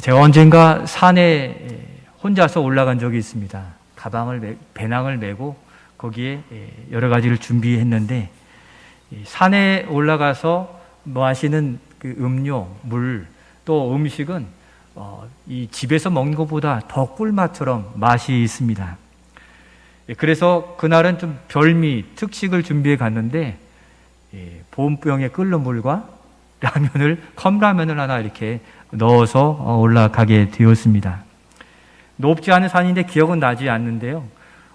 제가 언젠가 산에 혼자서 올라간 적이 있습니다. 배낭을 메고 거기에 여러 가지를 준비했는데, 산에 올라가서 마시는 그 음료, 물, 또 음식은 이 집에서 먹는 것보다 더 꿀맛처럼 맛이 있습니다. 그래서 그날은 좀 별미, 특식을 준비해 갔는데, 보온병에 끓는 물과 컵라면을 하나 이렇게 넣어서 올라가게 되었습니다. 높지 않은 산인데 기억은 나지 않는데요.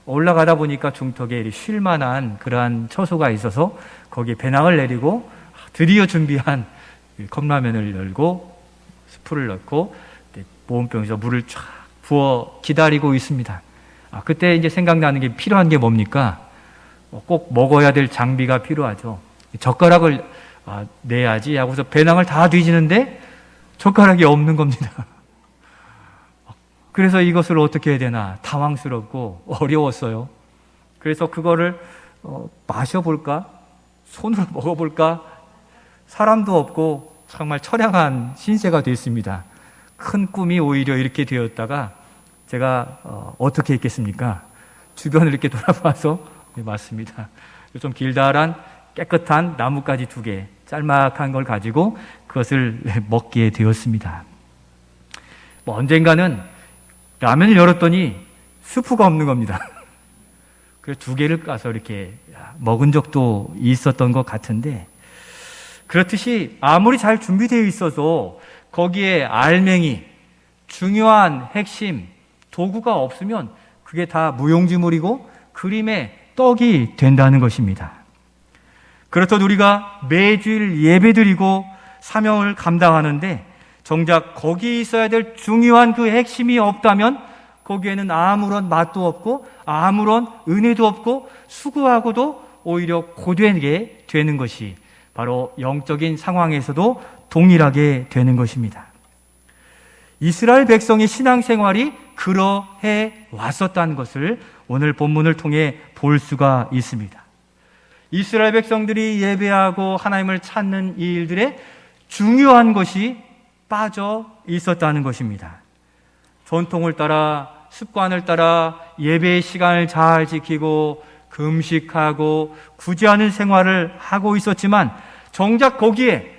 올라가다 보니까 중턱에 쉴만한 그러한 처소가 있어서 거기에 배낭을 내리고 드디어 준비한 컵라면을 열고 스프를 넣고 보온병에서 물을 쫙 부어 기다리고 있습니다. 그때 이제 생각나는 게, 필요한 게 뭡니까? 꼭 먹어야 될 장비가 필요하죠. 젓가락을 내야지 하고서 배낭을 다 뒤지는데 젓가락이 없는 겁니다. 그래서 이것을 어떻게 해야 되나 당황스럽고 어려웠어요. 그래서 그거를 마셔볼까? 손으로 먹어볼까? 사람도 없고 정말 처량한 신세가 됐습니다. 큰 꿈이 오히려 이렇게 되었다가 제가 어떻게 했겠습니까? 주변을 이렇게 돌아봐서 맞습니다. 좀 길다란 깨끗한 나뭇가지 2개, 짤막한 걸 가지고 그것을 먹게 되었습니다. 언젠가는 라면을 열었더니 스프가 없는 겁니다. 그래서 2개를 까서 이렇게 먹은 적도 있었던 것 같은데, 그렇듯이 아무리 잘 준비되어 있어도 거기에 알맹이, 중요한 핵심, 도구가 없으면 그게 다 무용지물이고 그림의 떡이 된다는 것입니다. 그렇듯 우리가 매주일 예배드리고 사명을 감당하는데 정작 거기 있어야 될 중요한 그 핵심이 없다면 거기에는 아무런 맛도 없고 아무런 은혜도 없고 수고하고도 오히려 고되게 되는 것이 바로 영적인 상황에서도 동일하게 되는 것입니다. 이스라엘 백성의 신앙생활이 그러해 왔었다는 것을 오늘 본문을 통해 볼 수가 있습니다. 이스라엘 백성들이 예배하고 하나님을 찾는 이 일들에 중요한 것이 빠져 있었다는 것입니다. 전통을 따라, 습관을 따라 예배의 시간을 잘 지키고 금식하고 굳이 않은 생활을 하고 있었지만 정작 거기에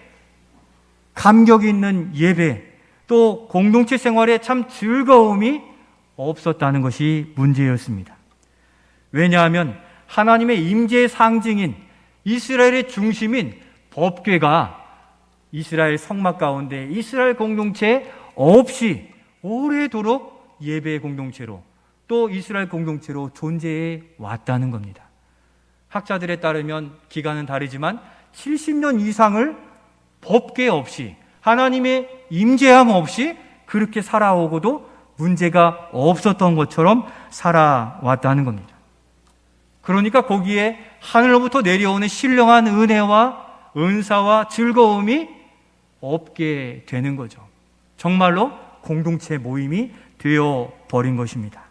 감격 있는 예배, 또 공동체 생활에 참 즐거움이 없었다는 것이 문제였습니다. 왜냐하면 하나님의 임재의 상징인 이스라엘의 중심인 법궤가 이스라엘 성막 가운데 이스라엘 공동체 없이 오래도록 예배의 공동체로, 또 이스라엘 공동체로 존재해 왔다는 겁니다. 학자들에 따르면 기간은 다르지만 70년 이상을 법궤 없이, 하나님의 임재함 없이 그렇게 살아오고도 문제가 없었던 것처럼 살아왔다는 겁니다. 그러니까 거기에 하늘로부터 내려오는 신령한 은혜와 은사와 즐거움이 없게 되는 거죠. 정말로 공동체 모임이 되어버린 것입니다.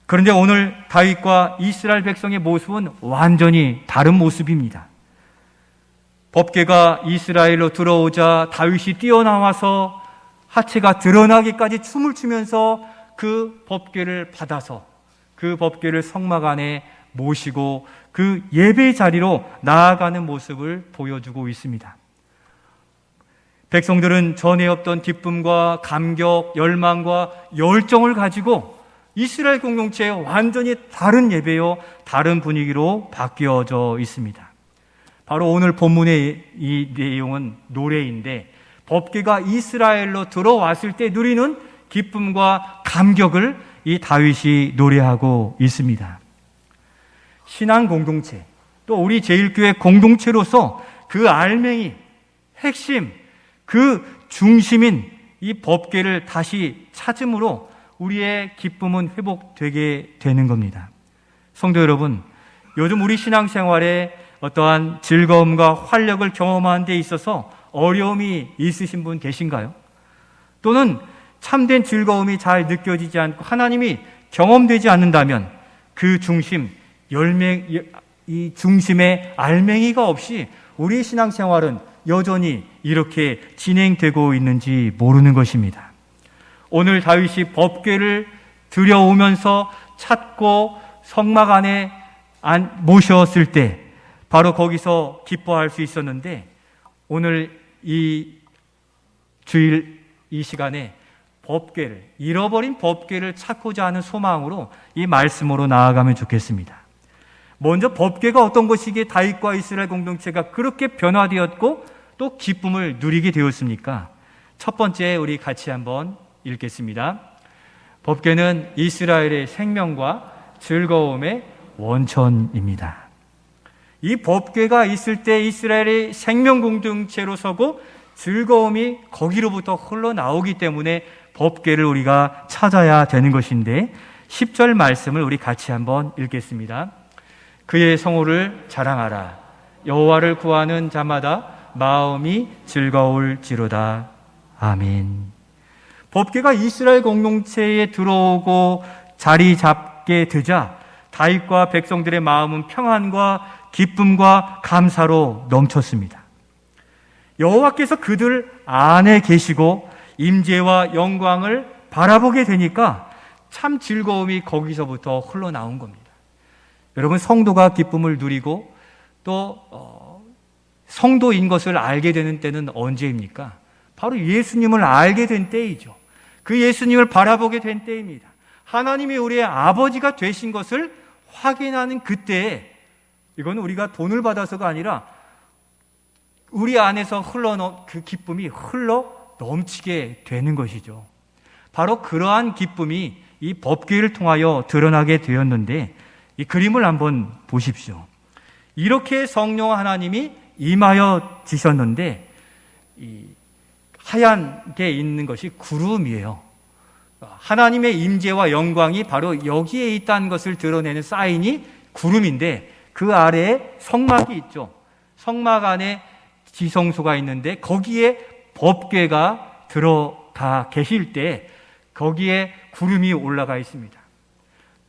그런데 오늘 다윗과 이스라엘 백성의 모습은 완전히 다른 모습입니다. 법궤가 이스라엘로 들어오자 다윗이 뛰어나와서 하체가 드러나기까지 춤을 추면서 그 법궤를 받아서 그 법궤를 성막 안에 모시고 그 예배의 자리로 나아가는 모습을 보여주고 있습니다. 백성들은 전에 없던 기쁨과 감격, 열망과 열정을 가지고 이스라엘 공동체에 완전히 다른 예배요, 다른 분위기로 바뀌어져 있습니다. 바로 오늘 본문의 이 내용은 노래인데, 법궤가 이스라엘로 들어왔을 때 누리는 기쁨과 감격을 이 다윗이 노래하고 있습니다. 신앙 공동체, 또 우리 제일교회 공동체로서 그 알맹이, 핵심, 그 중심인 이 법궤를 다시 찾음으로 우리의 기쁨은 회복되게 되는 겁니다. 성도 여러분, 요즘 우리 신앙생활에 어떠한 즐거움과 활력을 경험하는 데 있어서 어려움이 있으신 분 계신가요? 또는 참된 즐거움이 잘 느껴지지 않고 하나님이 경험되지 않는다면 그 중심, 이 중심에 알맹이가 없이 우리 신앙생활은 여전히 이렇게 진행되고 있는지 모르는 것입니다. 오늘 다윗이 법궤를 들여오면서 찾고 성막 안에 모셨을 때 바로 거기서 기뻐할 수 있었는데, 오늘 이 주일 이 시간에 잃어버린 법궤를 찾고자 하는 소망으로 이 말씀으로 나아가면 좋겠습니다. 먼저 법궤가 어떤 것이기에 다윗과 이스라엘 공동체가 그렇게 변화되었고 또 기쁨을 누리게 되었습니까? 첫 번째, 우리 같이 한번 읽겠습니다. 법궤는 이스라엘의 생명과 즐거움의 원천입니다. 이 법궤가 있을 때 이스라엘의 생명 공동체로 서고 즐거움이 거기로부터 흘러나오기 때문에 법궤를 우리가 찾아야 되는 것인데, 10절 말씀을 우리 같이 한번 읽겠습니다. 그의 성호를 자랑하라. 여호와를 구하는 자마다 마음이 즐거울지로다. 아멘. 법궤가 이스라엘 공동체에 들어오고 자리 잡게 되자 다윗과 백성들의 마음은 평안과 기쁨과 감사로 넘쳤습니다. 여호와께서 그들 안에 계시고 임재와 영광을 바라보게 되니까 참 즐거움이 거기서부터 흘러나온 겁니다. 여러분, 성도가 기쁨을 누리고 또 성도인 것을 알게 되는 때는 언제입니까? 바로 예수님을 알게 된 때이죠. 그 예수님을 바라보게 된 때입니다. 하나님이 우리의 아버지가 되신 것을 확인하는 그때에, 이건 우리가 돈을 받아서가 아니라 우리 안에서 그 기쁨이 흘러 넘치게 되는 것이죠. 바로 그러한 기쁨이 이 법궤를 통하여 드러나게 되었는데, 이 그림을 한번 보십시오. 이렇게 성령 하나님이 임하여 지셨는데, 이 하얀 게 있는 것이 구름이에요. 하나님의 임재와 영광이 바로 여기에 있다는 것을 드러내는 사인이 구름인데, 그 아래에 성막이 있죠. 성막 안에 지성소가 있는데 거기에 법궤가 들어가 계실 때 거기에 구름이 올라가 있습니다.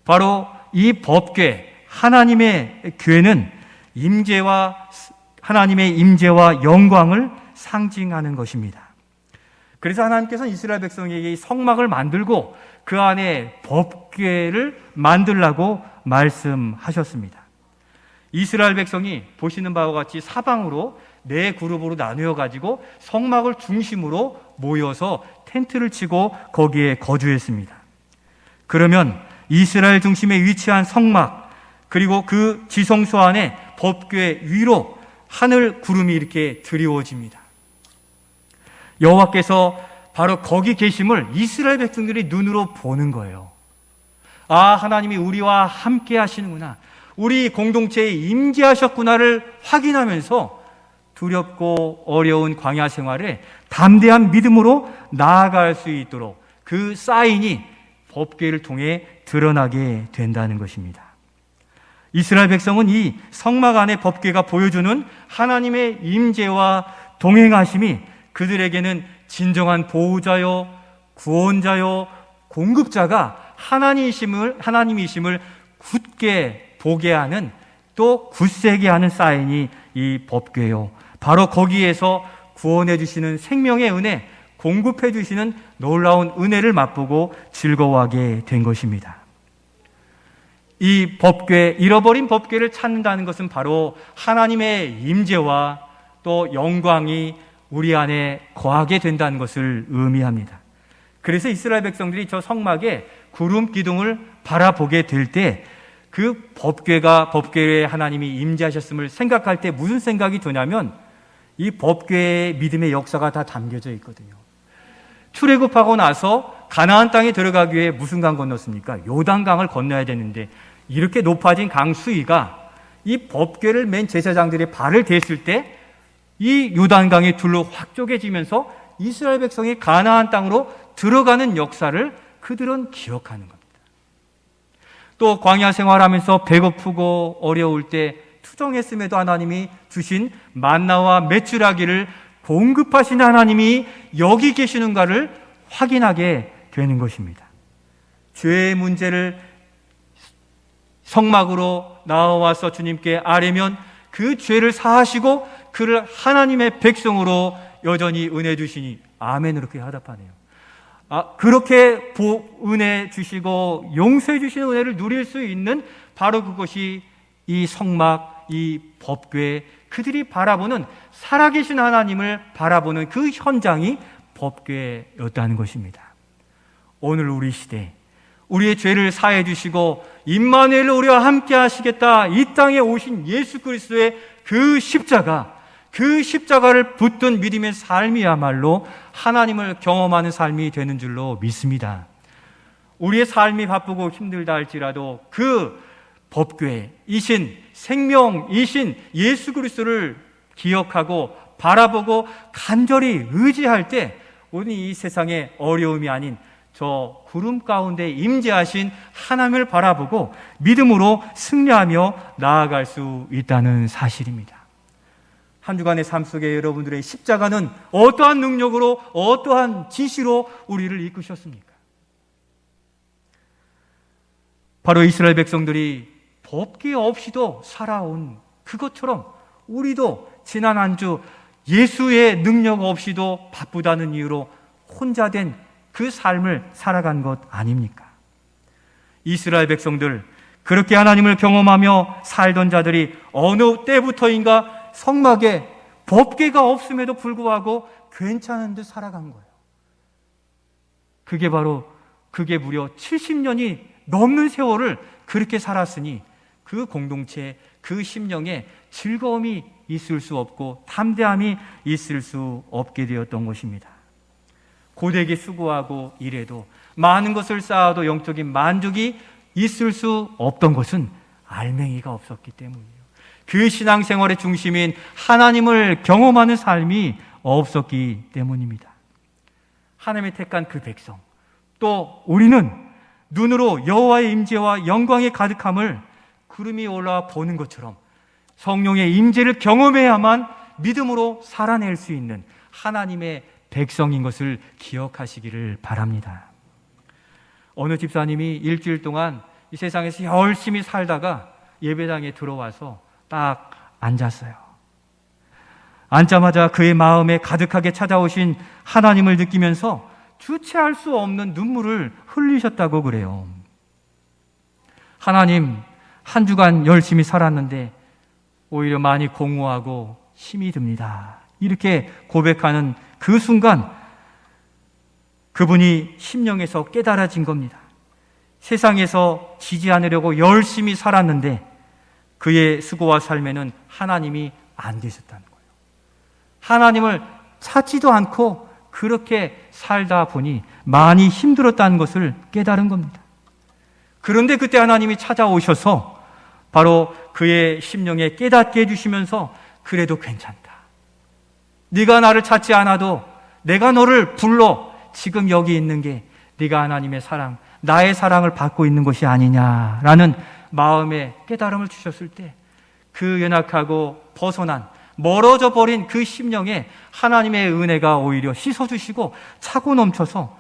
바로 이 법궤, 하나님의 궤는 하나님의 임재와 영광을 상징하는 것입니다. 그래서 하나님께서는 이스라엘 백성에게 성막을 만들고 그 안에 법궤를 만들라고 말씀하셨습니다. 이스라엘 백성이 보시는 바와 같이 사방으로 4그룹으로 나누어 가지고 성막을 중심으로 모여서 텐트를 치고 거기에 거주했습니다. 그러면 이스라엘 중심에 위치한 성막, 그리고 그 지성소 안에 법궤 위로 하늘 구름이 이렇게 드리워집니다. 여호와께서 바로 거기 계심을 이스라엘 백성들이 눈으로 보는 거예요. 아, 하나님이 우리와 함께 하시는구나, 우리 공동체에 임재하셨구나를 확인하면서 두렵고 어려운 광야 생활에 담대한 믿음으로 나아갈 수 있도록 그 사인이 법궤를 통해 드러나게 된다는 것입니다. 이스라엘 백성은 이 성막 안의 법궤가 보여주는 하나님의 임재와 동행하심이 그들에게는 진정한 보호자요, 구원자요, 공급자가 하나님이심을 굳게 보게 하는, 또 굳세게 하는 사인이 이 법궤요, 바로 거기에서 구원해 주시는 생명의 은혜, 공급해 주시는 놀라운 은혜를 맛보고 즐거워하게 된 것입니다. 이 법궤, 잃어버린 법궤를 찾는다는 것은 바로 하나님의 임재와 또 영광이 우리 안에 거하게 된다는 것을 의미합니다. 그래서 이스라엘 백성들이 저 성막에 구름 기둥을 바라보게 될 때 그 법궤에 하나님이 임재하셨음을 생각할 때 무슨 생각이 드냐면, 이 법궤의 믿음의 역사가 다 담겨져 있거든요. 출애굽하고 나서 가나안 땅에 들어가기 위해 무슨 강 건넜습니까? 요단강을 건너야 되는데, 이렇게 높아진 강 수위가 이 법궤를 맨 제사장들의 발을 댔을 때 이 요단강의 둘로 확 쪼개지면서 이스라엘 백성이 가나안 땅으로 들어가는 역사를 그들은 기억하는 겁니다. 또 광야 생활하면서 배고프고 어려울 때 투정했음에도 하나님이 주신 만나와 메추라기를 공급하신 하나님이 여기 계시는가를 확인하게 되는 것입니다. 죄의 문제를 성막으로 나와서 주님께 아뢰면 그 죄를 사하시고 그를 하나님의 백성으로 여전히 은혜 주시니 아멘으로 그렇게 화답하네요. 그렇게 은혜 주시고 용서해 주시는 은혜를 누릴 수 있는 바로 그것이 이 성막, 이 법궤, 그들이 바라보는 살아계신 하나님을 바라보는 그 현장이 법궤였다는 것입니다. 오늘 우리 시대, 우리의 죄를 사해 주시고 임마누엘로 우리와 함께 하시겠다 이 땅에 오신 예수 그리스도의 그 십자가를 붙든 믿음의 삶이야말로 하나님을 경험하는 삶이 되는 줄로 믿습니다. 우리의 삶이 바쁘고 힘들다 할지라도 그 법궤이신 생명이신 예수 그리스도를 기억하고 바라보고 간절히 의지할 때 오늘 이 세상에 어려움이 아닌 저 구름 가운데 임재하신 하나님을 바라보고 믿음으로 승리하며 나아갈 수 있다는 사실입니다. 한 주간의 삶 속에 여러분들의 십자가는 어떠한 능력으로 어떠한 지시로 우리를 이끄셨습니까? 바로 이스라엘 백성들이 법궤 없이도 살아온 그것처럼 우리도 지난 한 주 예수의 능력 없이도 바쁘다는 이유로 혼자 된 그 삶을 살아간 것 아닙니까? 이스라엘 백성들, 그렇게 하나님을 경험하며 살던 자들이 어느 때부터인가 성막에 법궤가 없음에도 불구하고 괜찮은 듯 살아간 거예요. 그게 무려 70년이 넘는 세월을 그렇게 살았으니 그 공동체, 그 심령에 즐거움이 있을 수 없고 담대함이 있을 수 없게 되었던 것입니다. 고되게 수고하고 일해도 많은 것을 쌓아도 영적인 만족이 있을 수 없던 것은 알맹이가 없었기 때문이에요. 그 신앙생활의 중심인 하나님을 경험하는 삶이 없었기 때문입니다. 하나님의 택한 그 백성, 또 우리는 눈으로 여호와의 임재와 영광의 가득함을 구름이 올라와 보는 것처럼 성령의 임재를 경험해야만 믿음으로 살아낼 수 있는 하나님의 백성인 것을 기억하시기를 바랍니다. 어느 집사님이 일주일 동안 이 세상에서 열심히 살다가 예배당에 들어와서 딱 앉았어요. 앉자마자 그의 마음에 가득하게 찾아오신 하나님을 느끼면서 주체할 수 없는 눈물을 흘리셨다고 그래요. 하나님, 한 주간 열심히 살았는데 오히려 많이 공허하고 힘이 듭니다. 이렇게 고백하는 그 순간 그분이 심령에서 깨달아진 겁니다. 세상에서 지지 않으려고 열심히 살았는데 그의 수고와 삶에는 하나님이 안 되셨다는 거예요. 하나님을 찾지도 않고 그렇게 살다 보니 많이 힘들었다는 것을 깨달은 겁니다. 그런데 그때 하나님이 찾아오셔서 바로 그의 심령에 깨닫게 해주시면서 그래도 괜찮다. 네가 나를 찾지 않아도 내가 너를 불러 지금 여기 있는 게 네가 하나님의 사랑, 나의 사랑을 받고 있는 것이 아니냐라는 마음의 깨달음을 주셨을 때 그 연약하고 벗어난 멀어져 버린 그 심령에 하나님의 은혜가 오히려 씻어주시고 차고 넘쳐서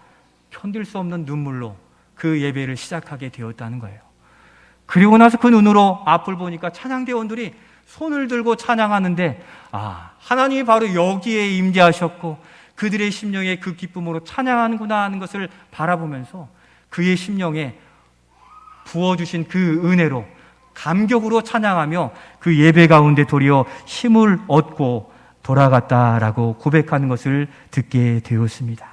견딜 수 없는 눈물로 그 예배를 시작하게 되었다는 거예요. 그리고 나서 그 눈으로 앞을 보니까 찬양대원들이 손을 들고 찬양하는데 하나님이 바로 여기에 임재하셨고 그들의 심령에 그 기쁨으로 찬양하는구나 하는 것을 바라보면서 그의 심령에 부어주신 그 은혜로 감격으로 찬양하며 그 예배 가운데 도리어 힘을 얻고 돌아갔다라고 고백하는 것을 듣게 되었습니다.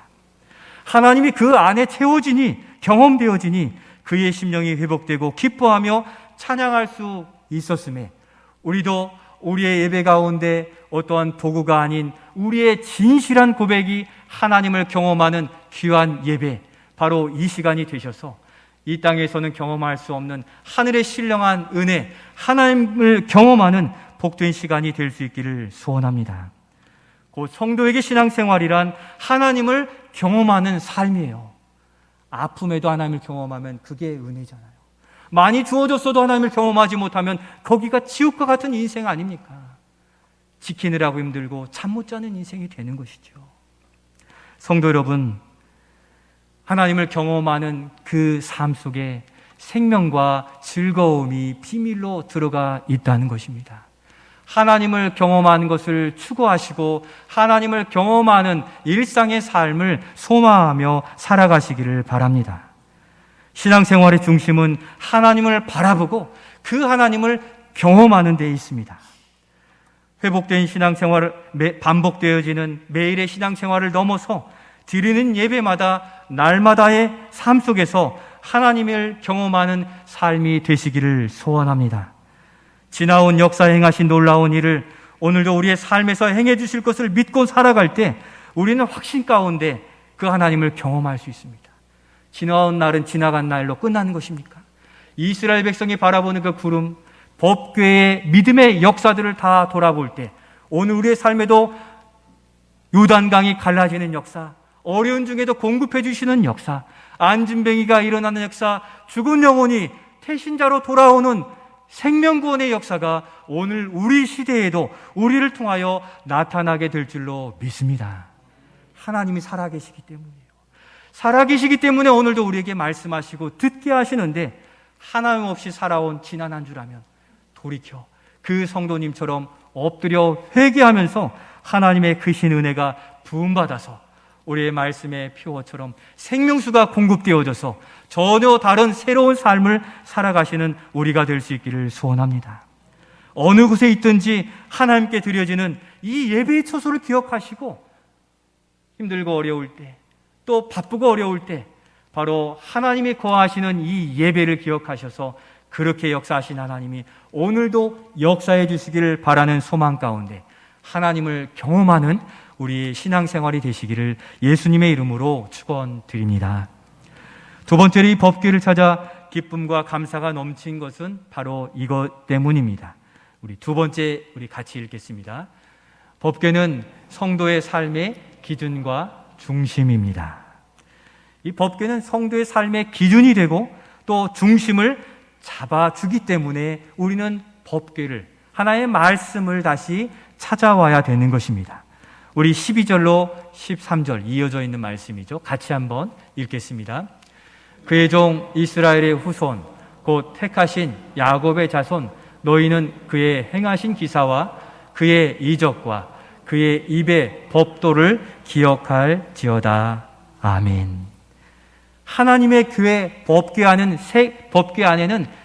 하나님이 그 안에 채워지니 경험되어지니 그의 심령이 회복되고 기뻐하며 찬양할 수 있었음에 우리도 우리의 예배 가운데 어떠한 도구가 아닌 우리의 진실한 고백이 하나님을 경험하는 귀한 예배, 바로 이 시간이 되셔서 이 땅에서는 경험할 수 없는 하늘의 신령한 은혜, 하나님을 경험하는 복된 시간이 될 수 있기를 소원합니다. 곧 성도에게 신앙생활이란 하나님을 경험하는 삶이에요. 아픔에도 하나님을 경험하면 그게 은혜잖아요. 많이 주어졌어도 하나님을 경험하지 못하면 거기가 지옥과 같은 인생 아닙니까? 지키느라고 힘들고 잠 못 자는 인생이 되는 것이죠. 성도 여러분, 하나님을 경험하는 그 삶 속에 생명과 즐거움이 비밀로 들어가 있다는 것입니다. 하나님을 경험하는 것을 추구하시고 하나님을 경험하는 일상의 삶을 소망하며 살아가시기를 바랍니다. 신앙생활의 중심은 하나님을 바라보고 그 하나님을 경험하는 데 있습니다. 회복된 신앙생활을 반복되어지는 매일의 신앙생활을 넘어서 드리는 예배마다 날마다의 삶 속에서 하나님을 경험하는 삶이 되시기를 소원합니다. 지나온 역사에 행하신 놀라운 일을 오늘도 우리의 삶에서 행해 주실 것을 믿고 살아갈 때 우리는 확신 가운데 그 하나님을 경험할 수 있습니다. 지나온 날은 지나간 날로 끝나는 것입니까? 이스라엘 백성이 바라보는 그 구름, 법궤의 믿음의 역사들을 다 돌아볼 때 오늘 우리의 삶에도 요단강이 갈라지는 역사, 어려운 중에도 공급해 주시는 역사, 안진뱅이가 일어나는 역사, 죽은 영혼이 태신자로 돌아오는 생명구원의 역사가 오늘 우리 시대에도 우리를 통하여 나타나게 될 줄로 믿습니다. 하나님이 살아계시기 때문이에요. 살아계시기 때문에 오늘도 우리에게 말씀하시고 듣게 하시는데 하나님 없이 살아온 지난 한 주라면 돌이켜 그 성도님처럼 엎드려 회개하면서 하나님의 크신 은혜가 부음받아서 우리의 말씀의 표어처럼 생명수가 공급되어져서 전혀 다른 새로운 삶을 살아가시는 우리가 될 수 있기를 소원합니다. 어느 곳에 있든지 하나님께 드려지는 이 예배의 처소를 기억하시고 힘들고 어려울 때, 또 바쁘고 어려울 때 바로 하나님이 거하시는 이 예배를 기억하셔서 그렇게 역사하신 하나님이 오늘도 역사해 주시기를 바라는 소망 가운데 하나님을 경험하는 우리 신앙생활이 되시기를 예수님의 이름으로 축원드립니다. 두 번째로 이 법궤를 찾아 기쁨과 감사가 넘친 것은 바로 이것 때문입니다. 우리 두 번째 우리 같이 읽겠습니다. 법궤는 성도의 삶의 기준과 중심입니다. 이 법궤는 성도의 삶의 기준이 되고 또 중심을 잡아주기 때문에 우리는 법궤를, 하나의 말씀을 다시 찾아와야 되는 것입니다. 우리 12절로 13절 이어져 있는 말씀이죠. 같이 한번 읽겠습니다. 그의 종 이스라엘의 후손 곧 택하신 야곱의 자손 너희는 그의 행하신 기사와 그의 이적과 그의 입의 법도를 기억할지어다. 아멘. 하나님의 교회 법궤 안에는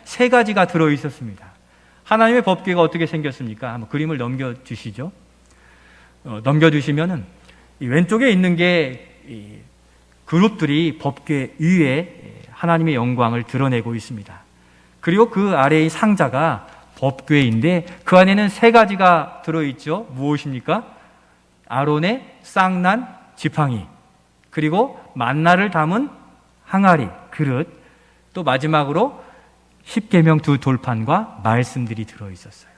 세 가지가 들어 있었습니다. 하나님의 법궤가 어떻게 생겼습니까? 한번 그림을 넘겨주시죠. 넘겨주시면은 이 왼쪽에 있는 게 그룹들이 법궤 위에 하나님의 영광을 드러내고 있습니다. 그리고 그 아래의 상자가 법궤인데 그 안에는 세 가지가 들어있죠. 무엇입니까? 아론의 쌍난 지팡이, 그리고 만나를 담은 항아리, 그릇, 또 마지막으로 십계명 두 돌판과 말씀들이 들어있었어요.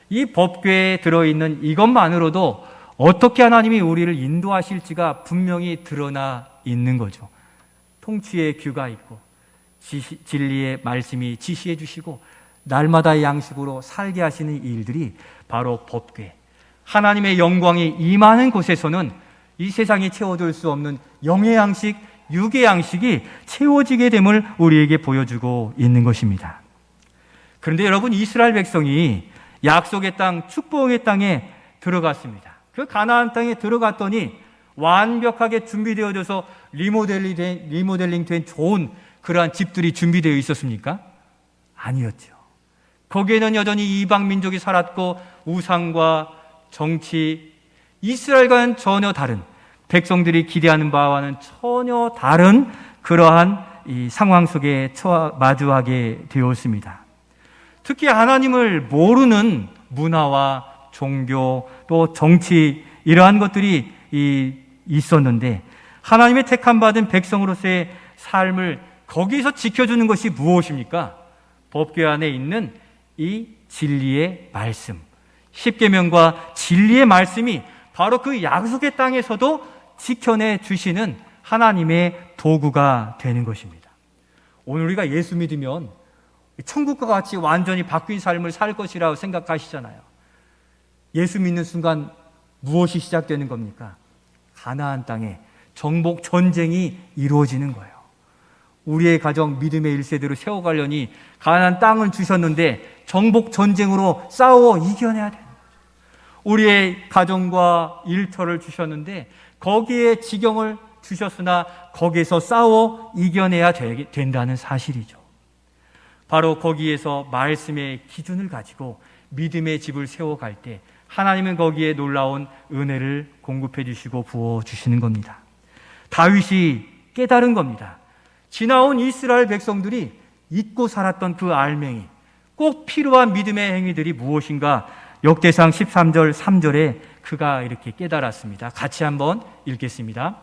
이 법궤에 들어있는 이것만으로도 어떻게 하나님이 우리를 인도하실지가 분명히 드러나 있는 거죠. 통치의 규가 있고 진리의 말씀이 지시해 주시고 날마다의 양식으로 살게 하시는 일들이 바로 법궤, 하나님의 영광이 임하는 곳에서는 이 세상이 채워줄 수 없는 영의 양식, 육의 양식이 채워지게 됨을 우리에게 보여주고 있는 것입니다. 그런데 여러분, 이스라엘 백성이 약속의 땅, 축복의 땅에 들어갔습니다. 그 가나안 땅에 들어갔더니 완벽하게 준비되어져서 리모델링 된 좋은 그러한 집들이 준비되어 있었습니까? 아니었죠. 거기에는 여전히 이방 민족이 살았고 우상과 정치, 이스라엘과는 전혀 다른, 백성들이 기대하는 바와는 전혀 다른 그러한 이 상황 속에 마주하게 되었습니다. 특히 하나님을 모르는 문화와 종교 또 정치, 이러한 것들이 있었는데 하나님의 택함 받은 백성으로서의 삶을 거기서 지켜주는 것이 무엇입니까? 법궤 안에 있는 이 진리의 말씀, 십계명과 진리의 말씀이 바로 그 약속의 땅에서도 지켜내 주시는 하나님의 도구가 되는 것입니다. 오늘 우리가 예수 믿으면 천국과 같이 완전히 바뀐 삶을 살 것이라고 생각하시잖아요. 예수 믿는 순간 무엇이 시작되는 겁니까? 가나안 땅에 정복 전쟁이 이루어지는 거예요. 우리의 가정 믿음의 1세대로 세워가려니 가나안 땅을 주셨는데 정복 전쟁으로 싸워 이겨내야 되는 거죠. 우리의 가정과 일터를 주셨는데 거기에 지경을 주셨으나 거기에서 싸워 이겨내야 된다는 사실이죠. 바로 거기에서 말씀의 기준을 가지고 믿음의 집을 세워갈 때 하나님은 거기에 놀라운 은혜를 공급해 주시고 부어 주시는 겁니다. 다윗이 깨달은 겁니다. 지나온 이스라엘 백성들이 잊고 살았던 그 알맹이, 꼭 필요한 믿음의 행위들이 무엇인가? 역대상 13절 3절에 그가 이렇게 깨달았습니다. 같이 한번 읽겠습니다.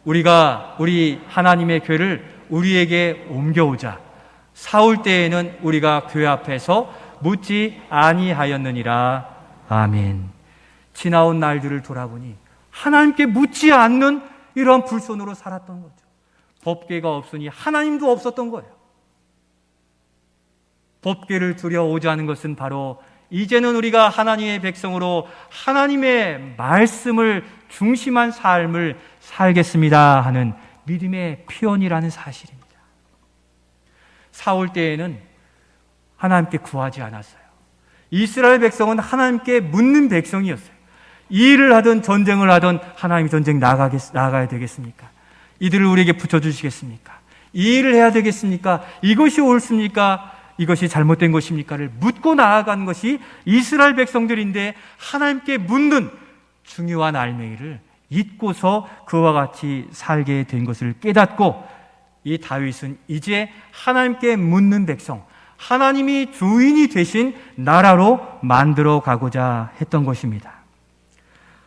우리 하나님의 궤를 우리에게 옮겨오자. 사울 때에는 우리가 궤 앞에서 묻지 아니하였느니라. 아멘. 지나온 날들을 돌아보니 하나님께 묻지 않는 이러한 불손으로 살았던 거죠. 법궤가 없으니 하나님도 없었던 거예요. 법궤를 들여오자는 것은 바로 이제는 우리가 하나님의 백성으로 하나님의 말씀을 중심한 삶을 살겠습니다 하는 믿음의 표현이라는 사실입니다. 사울 때에는 하나님께 구하지 않았어요. 이스라엘 백성은 하나님께 묻는 백성이었어요. 이 일을 하든 전쟁을 하든 하나님이 전쟁 나가야 되겠습니까? 이들을 우리에게 붙여주시겠습니까? 이 일을 해야 되겠습니까? 이것이 옳습니까? 이것이 잘못된 것입니까를 묻고 나아간 것이 이스라엘 백성들인데 하나님께 묻는 중요한 알맹이를 잊고서 그와 같이 살게 된 것을 깨닫고 이 다윗은 이제 하나님께 묻는 백성, 하나님이 주인이 되신 나라로 만들어 가고자 했던 것입니다.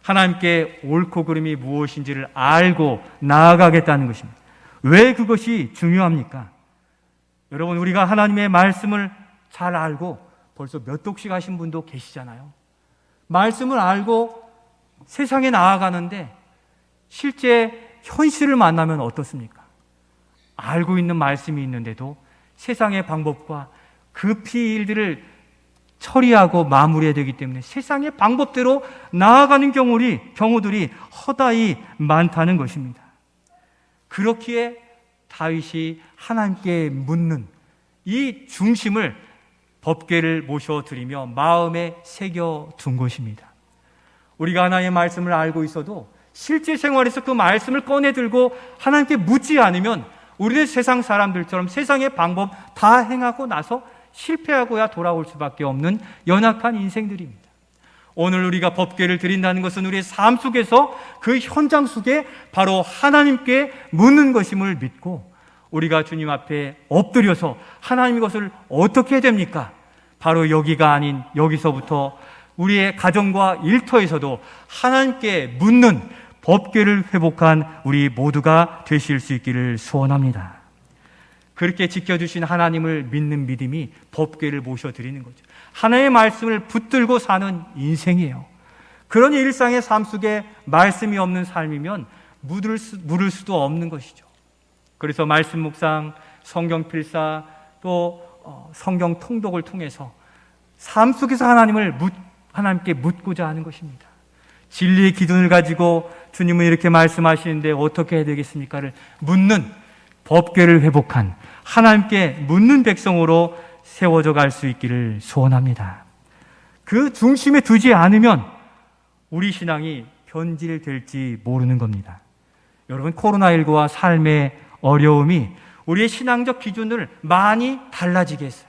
하나님께 옳고 그름이 무엇인지를 알고 나아가겠다는 것입니다. 왜 그것이 중요합니까? 여러분, 우리가 하나님의 말씀을 잘 알고 벌써 몇 독씩 하신 분도 계시잖아요. 말씀을 알고 세상에 나아가는데 실제 현실을 만나면 어떻습니까? 알고 있는 말씀이 있는데도 세상의 방법과 급히 일들을 처리하고 마무리해야 되기 때문에 세상의 방법대로 나아가는 경우들이 허다히 많다는 것입니다. 그렇기에 다윗이 하나님께 묻는 이 중심을 법궤를 모셔드리며 마음에 새겨둔 것입니다. 우리가 하나님의 말씀을 알고 있어도 실제 생활에서 그 말씀을 꺼내들고 하나님께 묻지 않으면 우리는 세상 사람들처럼 세상의 방법 다 행하고 나서 실패하고야 돌아올 수밖에 없는 연약한 인생들입니다. 오늘 우리가 법궤를 드린다는 것은 우리의 삶 속에서 그 현장 속에 바로 하나님께 묻는 것임을 믿고 우리가 주님 앞에 엎드려서 하나님 이것을 어떻게 해야 됩니까? 바로 여기가 아닌 여기서부터 우리의 가정과 일터에서도 하나님께 묻는 법궤를 회복한 우리 모두가 되실 수 있기를 소원합니다. 그렇게 지켜주신 하나님을 믿는 믿음이 법궤를 모셔드리는 거죠. 하나님의 말씀을 붙들고 사는 인생이에요. 그런 일상의 삶 속에 말씀이 없는 삶이면 물을 수도 없는 것이죠. 그래서 말씀 묵상, 성경 필사, 또 성경 통독을 통해서 삶 속에서 하나님께 묻고자 하는 것입니다. 진리의 기준을 가지고 주님은 이렇게 말씀하시는데 어떻게 해야 되겠습니까를 묻는 법궤를 회복한 하나님께 묻는 백성으로 세워져 갈 수 있기를 소원합니다. 그 중심에 두지 않으면 우리 신앙이 변질될지 모르는 겁니다. 여러분, 코로나19와 삶의 어려움이 우리의 신앙적 기준을 많이 달라지게 했어요.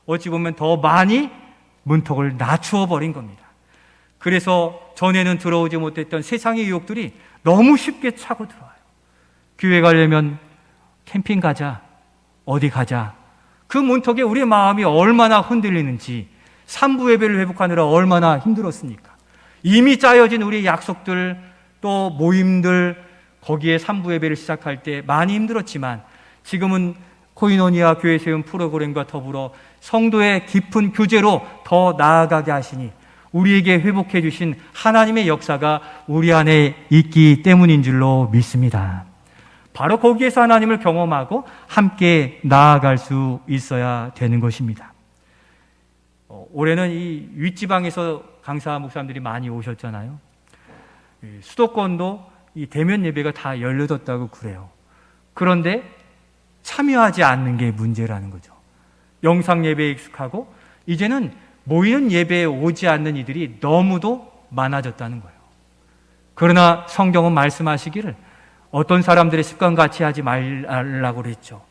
어찌 보면 더 많이 문턱을 낮추어 버린 겁니다. 그래서 전에는 들어오지 못했던 세상의 유혹들이 너무 쉽게 차고 들어와요. 교회 가려면 캠핑 가자, 어디 가자. 그 문턱에 우리의 마음이 얼마나 흔들리는지, 삼부 예배를 회복하느라 얼마나 힘들었습니까? 이미 짜여진 우리의 약속들, 또 모임들, 거기에 삼부 예배를 시작할 때 많이 힘들었지만 지금은 코이노니아 교회 세운 프로그램과 더불어 성도의 깊은 교제로 더 나아가게 하시니 우리에게 회복해 주신 하나님의 역사가 우리 안에 있기 때문인 줄로 믿습니다. 바로 거기에서 하나님을 경험하고 함께 나아갈 수 있어야 되는 것입니다. 올해는 이 윗지방에서 강사 목사님들이 많이 오셨잖아요. 수도권도 이 대면 예배가 다 열려졌다고 그래요. 그런데 참여하지 않는 게 문제라는 거죠. 영상 예배에 익숙하고 이제는 모이는 예배에 오지 않는 이들이 너무도 많아졌다는 거예요. 그러나 성경은 말씀하시기를 어떤 사람들의 습관과 같이 하지 말라고 그랬죠.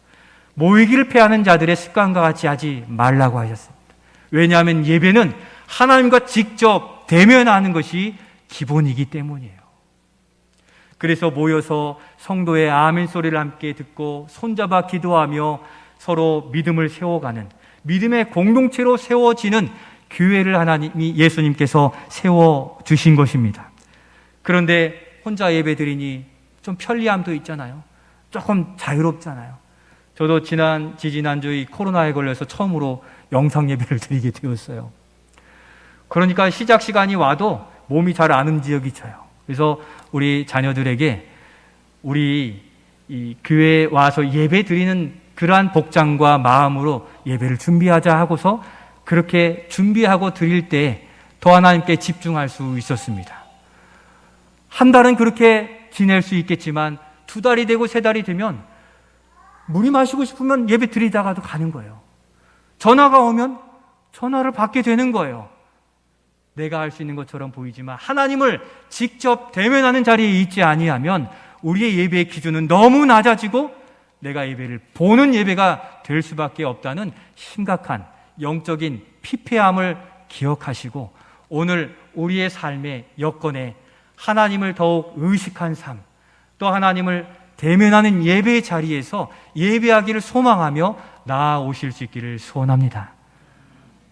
모이기를 패하는 자들의 습관과 같이 하지 말라고 하셨습니다. 왜냐하면 예배는 하나님과 직접 대면하는 것이 기본이기 때문이에요. 그래서 모여서 성도의 아멘 소리를 함께 듣고 손잡아 기도하며 서로 믿음을 세워가는 믿음의 공동체로 세워지는 교회를 하나님이 예수님께서 세워주신 것입니다. 그런데 혼자 예배드리니 좀 편리함도 있잖아요. 조금 자유롭잖아요. 저도 지지난주에 코로나에 걸려서 처음으로 영상 예배를 드리게 되었어요. 그러니까 시작 시간이 와도 몸이 잘 안 움직여져요. 그래서 우리 자녀들에게 우리 이 교회에 와서 예배 드리는 그러한 복장과 마음으로 예배를 준비하자 하고서 그렇게 준비하고 드릴 때 더 하나님께 집중할 수 있었습니다. 한 달은 그렇게 지낼 수 있겠지만 2달이 되고 3달이 되면 물이 마시고 싶으면 예배 드리다가도 가는 거예요. 전화가 오면 전화를 받게 되는 거예요. 내가 할 수 있는 것처럼 보이지만 하나님을 직접 대면하는 자리에 있지 아니하면 우리의 예배의 기준은 너무 낮아지고 내가 예배를 보는 예배가 될 수밖에 없다는 심각한 영적인 피폐함을 기억하시고 오늘 우리의 삶의 여건에 하나님을 더욱 의식한 삶, 또 하나님을 대면하는 예배의 자리에서 예배하기를 소망하며 나아오실 수 있기를 소원합니다.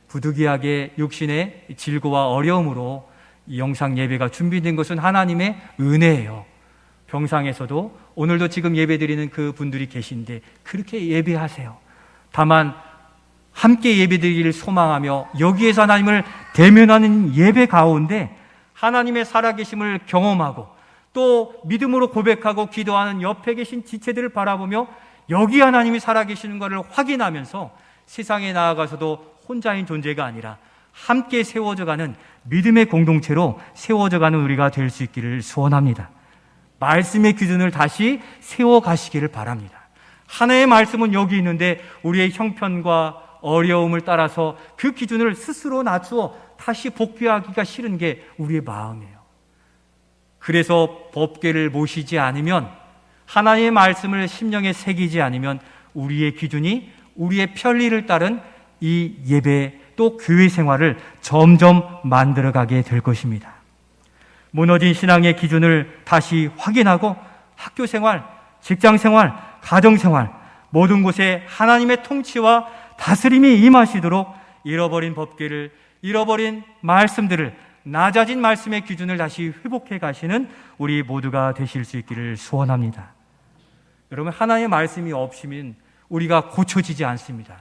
부득이하게 육신의 질고와 어려움으로 이 영상 예배가 준비된 것은 하나님의 은혜예요. 병상에서도 오늘도 지금 예배드리는 그 분들이 계신데 그렇게 예배하세요. 다만 함께 예배드리기를 소망하며 여기에서 하나님을 대면하는 예배 가운데 하나님의 살아계심을 경험하고 또 믿음으로 고백하고 기도하는 옆에 계신 지체들을 바라보며 여기 하나님이 살아계시는 것을 확인하면서 세상에 나아가서도 혼자인 존재가 아니라 함께 세워져가는 믿음의 공동체로 세워져가는 우리가 될 수 있기를 소원합니다. 말씀의 기준을 다시 세워가시기를 바랍니다. 하나의 말씀은 여기 있는데 우리의 형편과 어려움을 따라서 그 기준을 스스로 낮추어 다시 복귀하기가 싫은 게 우리의 마음이에요. 그래서 법궤를 모시지 않으면 하나님의 말씀을 심령에 새기지 않으면 우리의 기준이 우리의 편리를 따른 이 예배 또 교회 생활을 점점 만들어가게 될 것입니다. 무너진 신앙의 기준을 다시 확인하고 학교 생활, 직장 생활, 가정 생활 모든 곳에 하나님의 통치와 다스림이 임하시도록 잃어버린 법궤를, 잃어버린 말씀들을, 낮아진 말씀의 기준을 다시 회복해 가시는 우리 모두가 되실 수 있기를 소원합니다. 여러분, 하나님의 말씀이 없으면 우리가 고쳐지지 않습니다.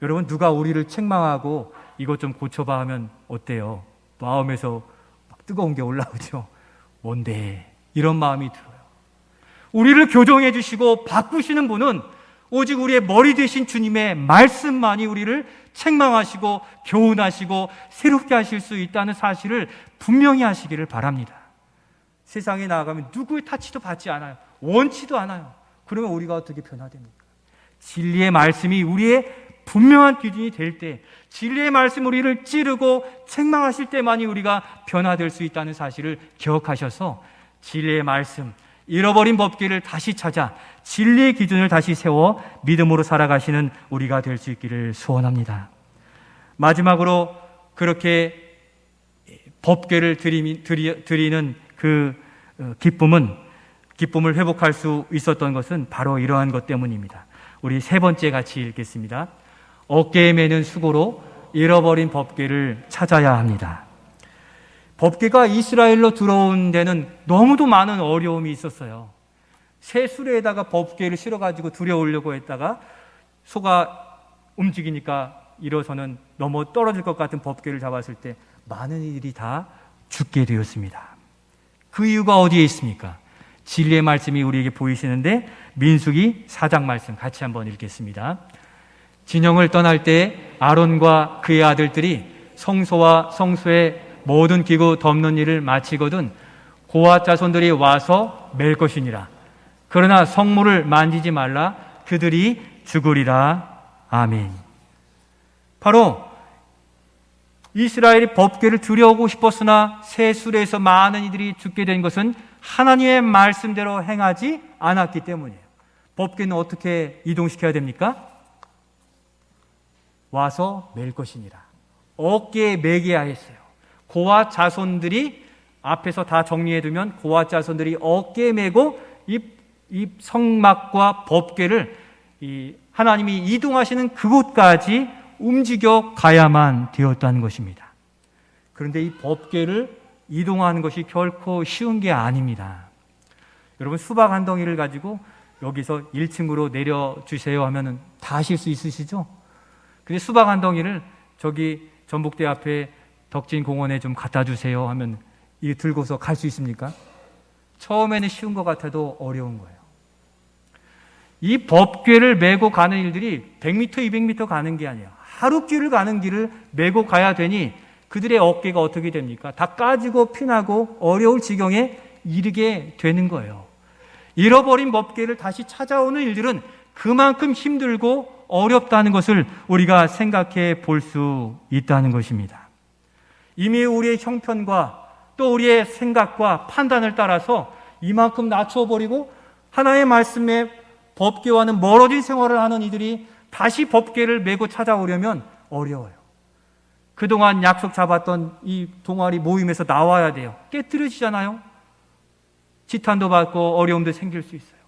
여러분, 누가 우리를 책망하고 이것 좀 고쳐봐 하면 어때요? 마음에서 막 뜨거운 게 올라오죠. 뭔데? 이런 마음이 들어요. 우리를 교정해 주시고 바꾸시는 분은 오직 우리의 머리 되신 주님의 말씀만이 우리를 책망하시고 교훈하시고 새롭게 하실 수 있다는 사실을 분명히 하시기를 바랍니다. 세상에 나아가면 누구의 타치도 받지 않아요. 원치도 않아요. 그러면 우리가 어떻게 변화됩니까? 진리의 말씀이 우리의 분명한 기준이 될 때, 진리의 말씀 우리를 찌르고 책망하실 때만이 우리가 변화될 수 있다는 사실을 기억하셔서 진리의 말씀, 잃어버린 법궤를 다시 찾아 진리의 기준을 다시 세워 믿음으로 살아가시는 우리가 될 수 있기를 소원합니다. 마지막으로 그렇게 법궤를 드리는 그 기쁨을 회복할 수 있었던 것은 바로 이러한 것 때문입니다. 우리 세 번째 같이 읽겠습니다. 어깨에 매는 수고로 잃어버린 법궤를 찾아야 합니다. 법궤가 이스라엘로 들어온 데는 너무도 많은 어려움이 있었어요. 새 수레에다가 법궤를 실어가지고 들여오려고 했다가 소가 움직이니까 일어서는 넘어 떨어질 것 같은 법궤를 잡았을 때 많은 이들이 다 죽게 되었습니다. 그 이유가 어디에 있습니까? 진리의 말씀이 우리에게 보이시는데 민수기 4장 말씀 같이 한번 읽겠습니다. 진영을 떠날 때 아론과 그의 아들들이 성소와 성소의 모든 기구 덮는 일을 마치거든 고앗 자손들이 와서 맬 것이니라. 그러나 성물을 만지지 말라. 그들이 죽으리라. 아멘. 바로 이스라엘이 법궤를 들여오고 싶었으나 새 수레에서 많은 이들이 죽게 된 것은 하나님의 말씀대로 행하지 않았기 때문이에요. 법궤는 어떻게 이동시켜야 됩니까? 와서 맬 것이니라. 어깨에 매게 하였어요. 고아 자손들이 앞에서 다 정리해두면 고아 자손들이 어깨에 매고 이 성막과 법궤를 하나님이 이동하시는 그곳까지 움직여 가야만 되었다는 것입니다. 그런데 이 법궤를 이동하는 것이 결코 쉬운 게 아닙니다. 여러분, 수박 한 덩이를 가지고 여기서 1층으로 내려주세요 하면 다 하실 수 있으시죠? 근데 수박 한 덩이를 저기 전북대 앞에 덕진공원에 좀 갖다 주세요 하면 이 들고서 갈 수 있습니까? 처음에는 쉬운 것 같아도 어려운 거예요. 이 법궤를 메고 가는 일들이 100m, 200m 가는 게 아니에요. 하루 길을 가는 길을 메고 가야 되니 그들의 어깨가 어떻게 됩니까? 다 까지고 피나고 어려울 지경에 이르게 되는 거예요. 잃어버린 법궤를 다시 찾아오는 일들은 그만큼 힘들고 어렵다는 것을 우리가 생각해 볼 수 있다는 것입니다. 이미 우리의 형편과 또 우리의 생각과 판단을 따라서 이만큼 낮춰버리고 하나님의 말씀에 법궤와는 멀어진 생활을 하는 이들이 다시 법궤를 메고 찾아오려면 어려워요. 그동안 약속 잡았던 이 동아리 모임에서 나와야 돼요. 깨뜨려지잖아요. 지탄도 받고 어려움도 생길 수 있어요.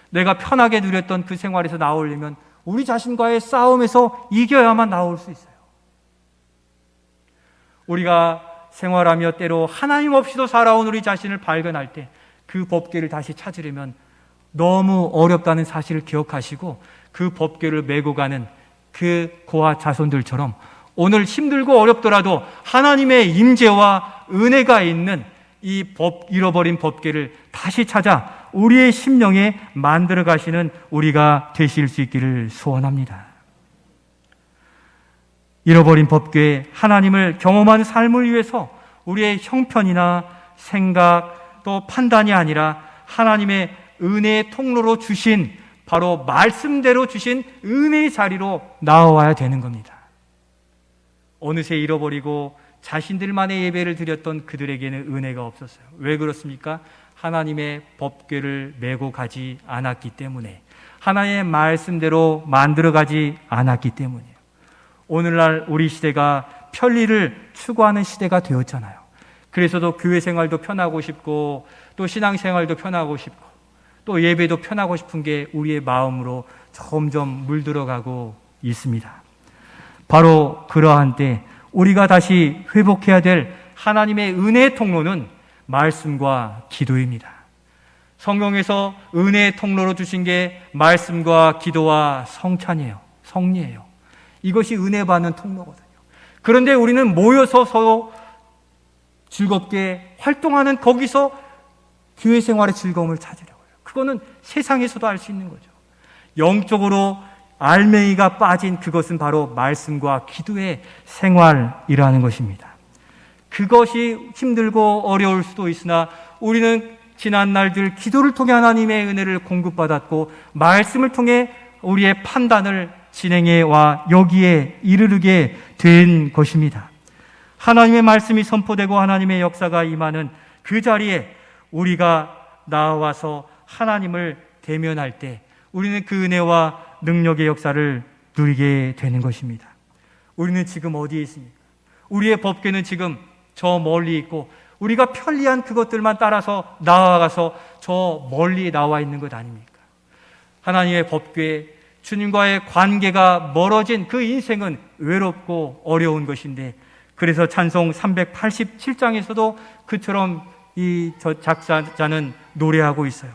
내가 편하게 누렸던 그 생활에서 나오려면 우리 자신과의 싸움에서 이겨야만 나올 수 있어요. 우리가 생활하며 때로 하나님 없이도 살아온 우리 자신을 발견할 때 그 법궤를 다시 찾으려면 너무 어렵다는 사실을 기억하시고 그 법궤를 메고 가는 그 고아 자손들처럼 오늘 힘들고 어렵더라도 하나님의 임재와 은혜가 있는 이 잃어버린 법궤를 다시 찾아 우리의 심령에 만들어 가시는 우리가 되실 수 있기를 소원합니다. 잃어버린 법궤, 하나님을 경험하는 삶을 위해서 우리의 형편이나 생각 또 판단이 아니라 하나님의 은혜의 통로로 주신 바로 말씀대로 주신 은혜의 자리로 나와야 되는 겁니다. 어느새 잃어버리고 자신들만의 예배를 드렸던 그들에게는 은혜가 없었어요. 왜 그렇습니까? 하나님의 법궤를 메고 가지 않았기 때문에, 하나님의 말씀대로 만들어가지 않았기 때문이에요. 오늘날 우리 시대가 편리를 추구하는 시대가 되었잖아요. 그래서도 교회 생활도 편하고 싶고 또 신앙생활도 편하고 싶고 또 예배도 편하고 싶은 게 우리의 마음으로 점점 물들어가고 있습니다. 바로 그러한 때 우리가 다시 회복해야 될 하나님의 은혜의 통로는 말씀과 기도입니다. 성경에서 은혜의 통로로 주신 게 말씀과 기도와 성찬이에요. 성리예요. 이것이 은혜 받는 통로거든요. 그런데 우리는 모여서 서로 즐겁게 활동하는 거기서 교회 생활의 즐거움을 찾으려고 해요. 그거는 세상에서도 알 수 있는 거죠. 영적으로 알맹이가 빠진 그것은 바로 말씀과 기도의 생활이라는 것입니다. 그것이 힘들고 어려울 수도 있으나 우리는 지난 날들 기도를 통해 하나님의 은혜를 공급받았고 말씀을 통해 우리의 판단을 진행해 와 여기에 이르게 된 것입니다. 하나님의 말씀이 선포되고 하나님의 역사가 임하는 그 자리에 우리가 나와서 하나님을 대면할 때 우리는 그 은혜와 능력의 역사를 누리게 되는 것입니다. 우리는 지금 어디에 있습니까? 우리의 법궤는 지금 저 멀리 있고 우리가 편리한 그것들만 따라서 나아가서 저 멀리 나와 있는 것 아닙니까? 하나님의 법궤, 주님과의 관계가 멀어진 그 인생은 외롭고 어려운 것인데 그래서 찬송 387장에서도 그처럼 저 작사자는 노래하고 있어요.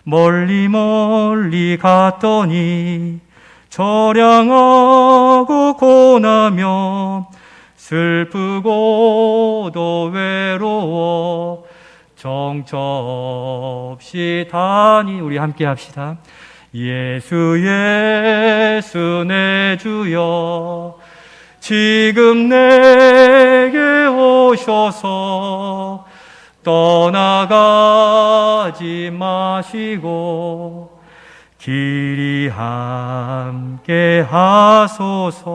멀리 멀리 갔더니 저량하고 고나며 슬프고도 외로워 정처없이 다니 우리 함께 합시다. 예수 예수 내 주여 지금 내게 오셔서 떠나가지 마시고 길이 함께 하소서.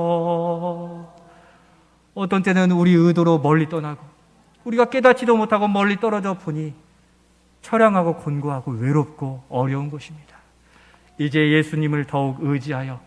어떤 때는 우리 의도로 멀리 떠나고 우리가 깨닫지도 못하고 멀리 떨어져 보니 처량하고 곤고하고 외롭고 어려운 것입니다. 이제 예수님을 더욱 의지하여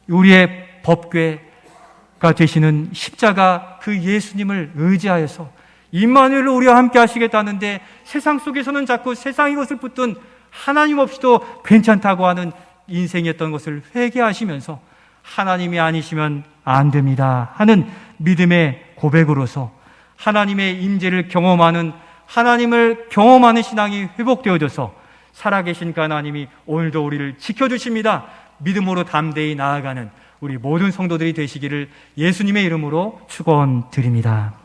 우리의 법궤가 되시는 십자가 그 예수님을 의지하여서 임마누엘로 우리와 함께 하시겠다는데 세상 속에서는 자꾸 세상의 것을 붙든 하나님 없이도 괜찮다고 하는 인생이었던 것을 회개하시면서 하나님이 아니시면 안 됩니다 하는 믿음의 고백으로서 하나님의 임재를 경험하는, 하나님을 경험하는 신앙이 회복되어져서 살아계신 그 하나님이 오늘도 우리를 지켜주십니다. 믿음으로 담대히 나아가는 우리 모든 성도들이 되시기를 예수님의 이름으로 축원드립니다.